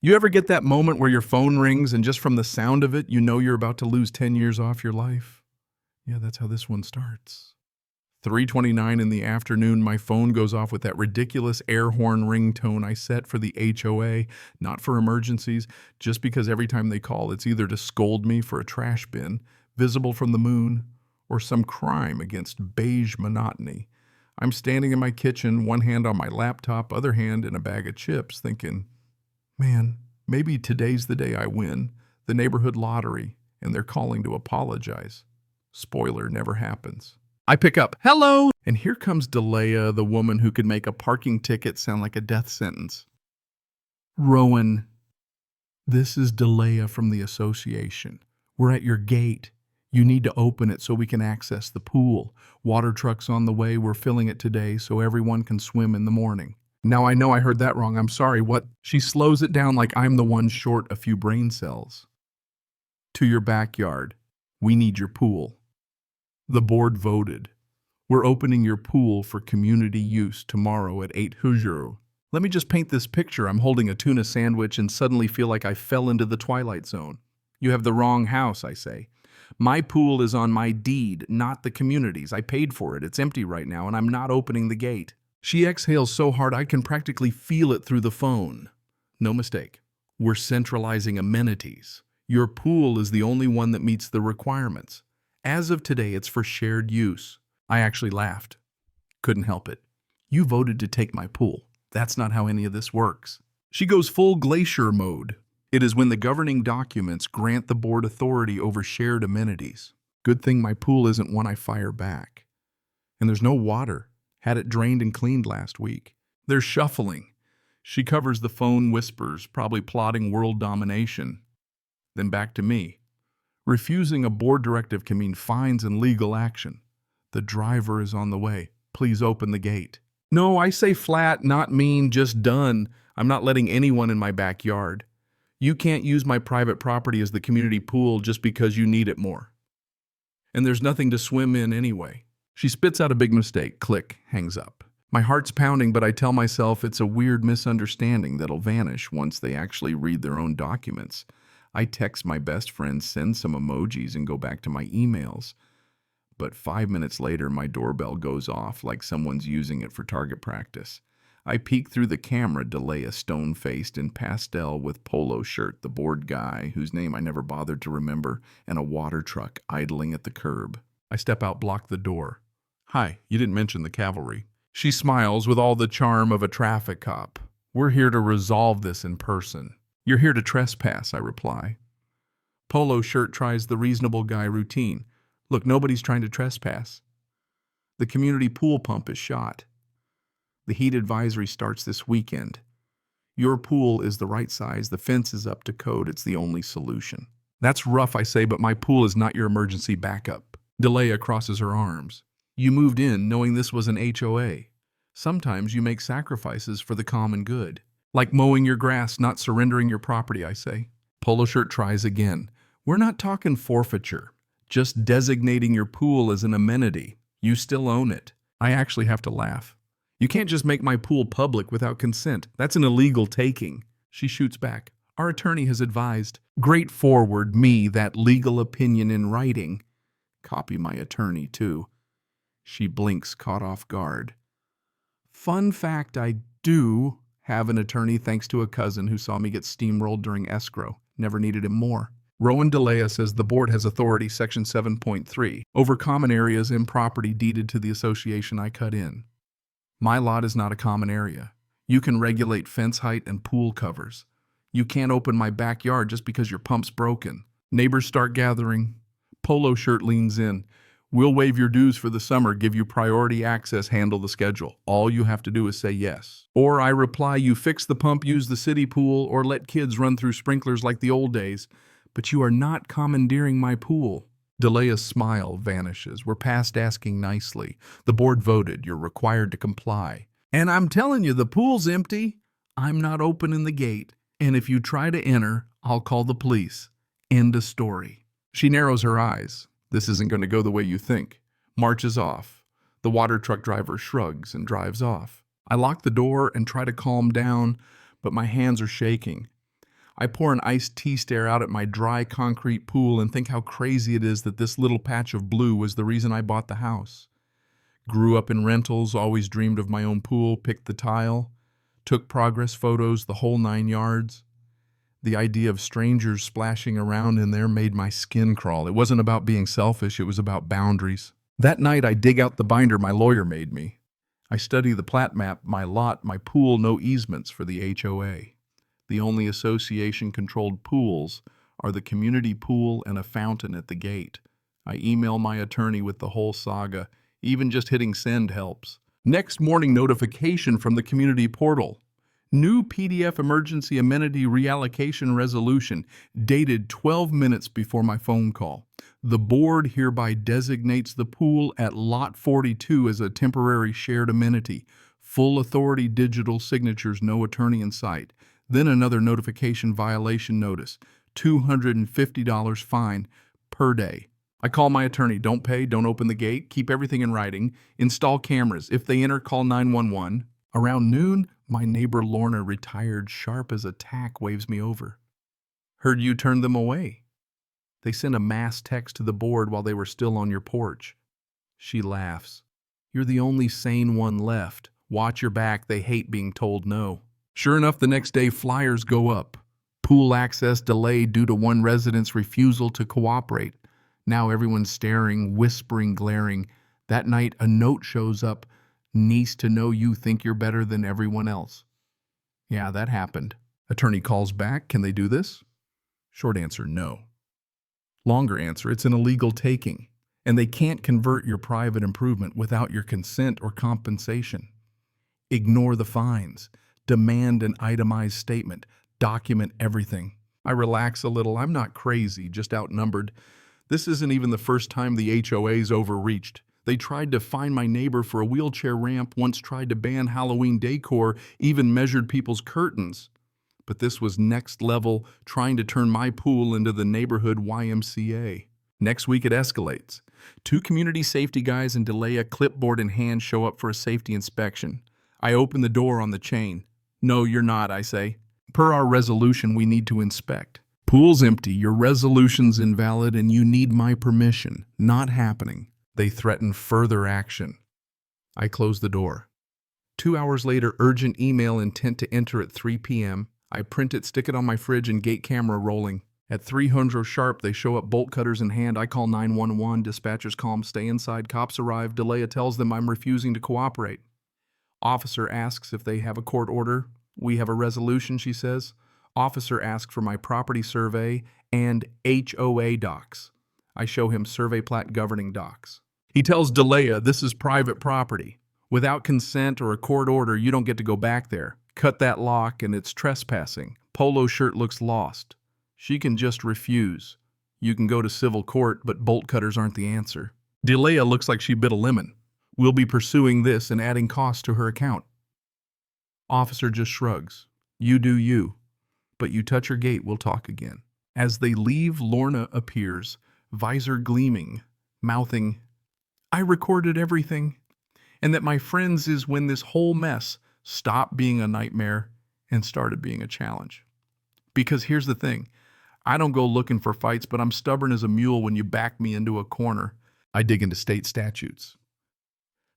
You ever get that moment where your phone rings and just from the sound of it, you know you're about to lose 10 years off your life? Yeah, that's how this one starts. 3:29 in the afternoon, my phone goes off with that ridiculous air horn ringtone I set for the HOA, not for emergencies, just because every time they call, it's either to scold me for a trash bin, visible from the moon, or some crime against beige monotony. I'm standing in my kitchen, one hand on my laptop, other hand in a bag of chips, thinking, man, maybe today's the day I win the neighborhood lottery, and they're calling to apologize. Spoiler, never happens. I pick up, hello, and here comes Delia, the woman who could make a parking ticket sound like a death sentence. Rowan, this is Delia from the association. We're at your gate. You need to open it so we can access the pool. Water truck's on the way. We're filling it today so everyone can swim in the morning. Now I know I heard that wrong. I'm sorry. What? She slows it down like I'm the one short a few brain cells. To your backyard. We need your pool. The board voted. We're opening your pool for community use tomorrow at 8 HOA. Let me just paint this picture. I'm holding a tuna sandwich and suddenly feel like I fell into the twilight zone. You have the wrong house, I say. My pool is on my deed, not the community's. I paid for it. It's empty right now, and I'm not opening the gate. She exhales so hard I can practically feel it through the phone. No mistake. We're centralizing amenities. Your pool is the only one that meets the requirements. As of today, it's for shared use. I actually laughed. Couldn't help it. You voted to take my pool. That's not how any of this works. She goes full glacier mode. It is when the governing documents grant the board authority over shared amenities. Good thing my pool isn't one I fire back. And there's no water. Had it drained and cleaned last week. They're shuffling. She covers the phone, whispers, probably plotting world domination. Then back to me. Refusing a board directive can mean fines and legal action. The driver is on the way. Please open the gate. No, I say flat, not mean, just done. I'm not letting anyone in my backyard. You can't use my private property as the community pool just because you need it more. And there's nothing to swim in anyway. She spits out a big mistake. Click, hangs up. My heart's pounding, but I tell myself it's a weird misunderstanding that'll vanish once they actually read their own documents. I text my best friend, send some emojis, and go back to my emails. But 5 minutes later, my doorbell goes off like someone's using it for target practice. I peek through the camera, Delia stone-faced in pastel with polo shirt, the bored guy, whose name I never bothered to remember, and a water truck idling at the curb. I step out, block the door. Hi, you didn't mention the cavalry. She smiles with all the charm of a traffic cop. We're here to resolve this in person. You're here to trespass, I reply. Polo shirt tries the reasonable guy routine. Look, nobody's trying to trespass. The community pool pump is shot. The heat advisory starts this weekend. Your pool is the right size. The fence is up to code. It's the only solution. That's rough, I say, but my pool is not your emergency backup. Delia crosses her arms. You moved in knowing this was an HOA. Sometimes you make sacrifices for the common good. Like mowing your grass, not surrendering your property, I say. Polo shirt tries again. We're not talking forfeiture. Just designating your pool as an amenity. You still own it. I actually have to laugh. You can't just make my pool public without consent. That's an illegal taking. She shoots back. Our attorney has advised. Great forward, me, that legal opinion in writing. Copy my attorney, too. She blinks, caught off guard. Fun fact, I do have an attorney thanks to a cousin who saw me get steamrolled during escrow. Never needed him more. Rowan Delia says the board has authority, section 7.3, over common areas in property deeded to the association I cut in. My lot is not a common area. You can regulate fence height and pool covers. You can't open my backyard just because your pump's broken. Neighbors start gathering. Polo shirt leans in. We'll waive your dues for the summer, give you priority access, handle the schedule. All you have to do is say yes. Or I reply, you fix the pump, use the city pool, or let kids run through sprinklers like the old days. But you are not commandeering my pool. Delia's smile vanishes. We're past asking nicely. The board voted. You're required to comply. And I'm telling you, the pool's empty. I'm not opening the gate. And if you try to enter, I'll call the police. End of story. She narrows her eyes. This isn't going to go the way you think. Marches off. The water truck driver shrugs and drives off. I lock the door and try to calm down, but my hands are shaking. I pour an iced tea, stare out at my dry concrete pool, and think how crazy it is that this little patch of blue was the reason I bought the house. Grew up in rentals, always dreamed of my own pool, picked the tile, took progress photos, the whole 9 yards. The idea of strangers splashing around in there made my skin crawl. It wasn't about being selfish, it was about boundaries. That night, I dig out the binder my lawyer made me. I study the plat map, my lot, my pool, no easements for the HOA. The only association-controlled pools are the community pool and a fountain at the gate. I email my attorney with the whole saga. Even just hitting send helps. Next morning, notification from the community portal. New PDF emergency amenity reallocation resolution, dated 12 minutes before my phone call. The board hereby designates the pool at Lot 42 as a temporary shared amenity. Full authority, digital signatures, no attorney in sight. Then another notification violation notice, $250 fine per day. I call my attorney, don't pay, don't open the gate, keep everything in writing, install cameras. If they enter, call 911. Around noon, my neighbor Lorna, retired sharp as a tack, waves me over. Heard you turned them away. They sent a mass text to the board while they were still on your porch. She laughs. You're the only sane one left. Watch your back, they hate being told no. Sure enough, the next day flyers go up. Pool access delayed due to one resident's refusal to cooperate. Now everyone's staring, whispering, glaring. That night, a note shows up. Niece to know you think you're better than everyone else. Yeah, that happened. Attorney calls back. Can they do this? Short answer, no. Longer answer, it's an illegal taking, and they can't convert your private improvement without your consent or compensation. Ignore the fines. Demand an itemized statement. Document everything. I relax a little. I'm not crazy, just outnumbered. This isn't even the first time the HOA's overreached. They tried to fine my neighbor for a wheelchair ramp, once tried to ban Halloween decor, even measured people's curtains. But this was next level, trying to turn my pool into the neighborhood YMCA. Next week it escalates. 2 community safety guys in Delia, clipboard in hand, show up for a safety inspection. I open the door on the chain. No, you're not, I say. Per our resolution, we need to inspect. Pool's empty, your resolution's invalid, and you need my permission. Not happening. They threaten further action. I close the door. 2 hours later, urgent email, intent to enter at 3 p.m. I print it, stick it on my fridge, and gate camera rolling. At 300 sharp, they show up, bolt cutters in hand. I call 911. Dispatchers call them, stay inside. Cops arrive. Delia tells them I'm refusing to cooperate. Officer asks if they have a court order. We have a resolution, she says. Officer asks for my property survey and HOA docs. I show him survey plat governing docs. He tells Delia this is private property. Without consent or a court order, you don't get to go back there. Cut that lock and it's trespassing. Polo shirt looks lost. She can just refuse. You can go to civil court, but bolt cutters aren't the answer. Delia looks like she bit a lemon. We'll be pursuing this and adding costs to her account. Officer just shrugs. You do you. But you touch her gate, we'll talk again. As they leave, Lorna appears, visor gleaming, mouthing, I recorded everything, and that my friends is when this whole mess stopped being a nightmare and started being a challenge. Because here's the thing, I don't go looking for fights, but I'm stubborn as a mule when you back me into a corner. I dig into state statutes.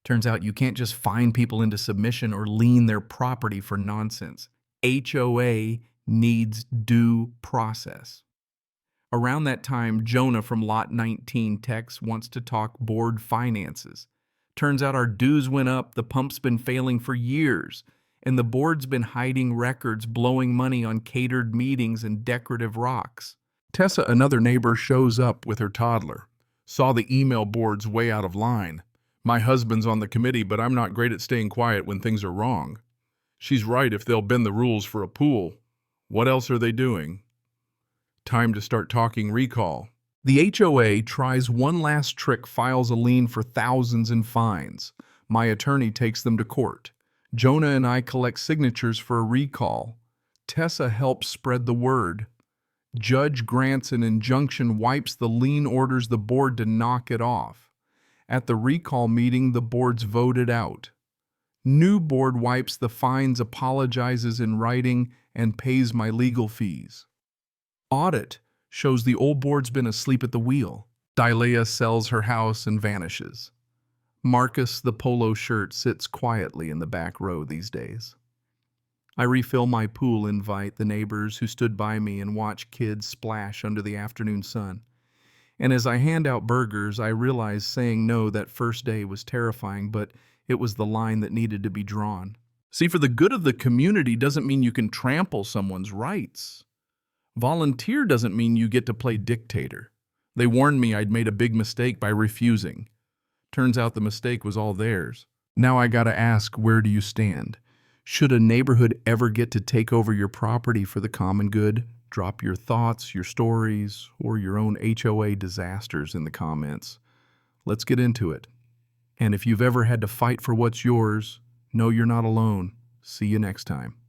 Turns out you can't just fine people into submission or lien their property for nonsense. HOA needs due process. Around that time, Jonah from Lot 19 texts wants to talk board finances. Turns out our dues went up, the pump's been failing for years, and the board's been hiding records, blowing money on catered meetings and decorative rocks. Tessa, another neighbor, shows up with her toddler. Saw the email boards way out of line. My husband's on the committee, but I'm not great at staying quiet when things are wrong. She's right if they'll bend the rules for a pool. What else are they doing? Time to start talking recall. The HOA tries one last trick, files a lien for thousands in fines. My attorney takes them to court. Jonah and I collect signatures for a recall. Tessa helps spread the word. Judge grants an injunction, wipes the lien, orders the board to knock it off. At the recall meeting, the board's voted out. New board wipes the fines, apologizes in writing, and pays my legal fees. Audit shows the old board's been asleep at the wheel. Dilea sells her house and vanishes. Marcus, the polo shirt, sits quietly in the back row these days. I refill my pool, invite the neighbors who stood by me and watch kids splash under the afternoon sun. And as I hand out burgers, I realize saying no that first day was terrifying, but it was the line that needed to be drawn. See, for the good of the community doesn't mean you can trample someone's rights. Volunteer doesn't mean you get to play dictator. They warned me I'd made a big mistake by refusing. Turns out the mistake was all theirs. Now I gotta ask, where do you stand? Should a neighborhood ever get to take over your property for the common good? Drop your thoughts, your stories, or your own HOA disasters in the comments. Let's get into it. And if you've ever had to fight for what's yours, know you're not alone. See you next time.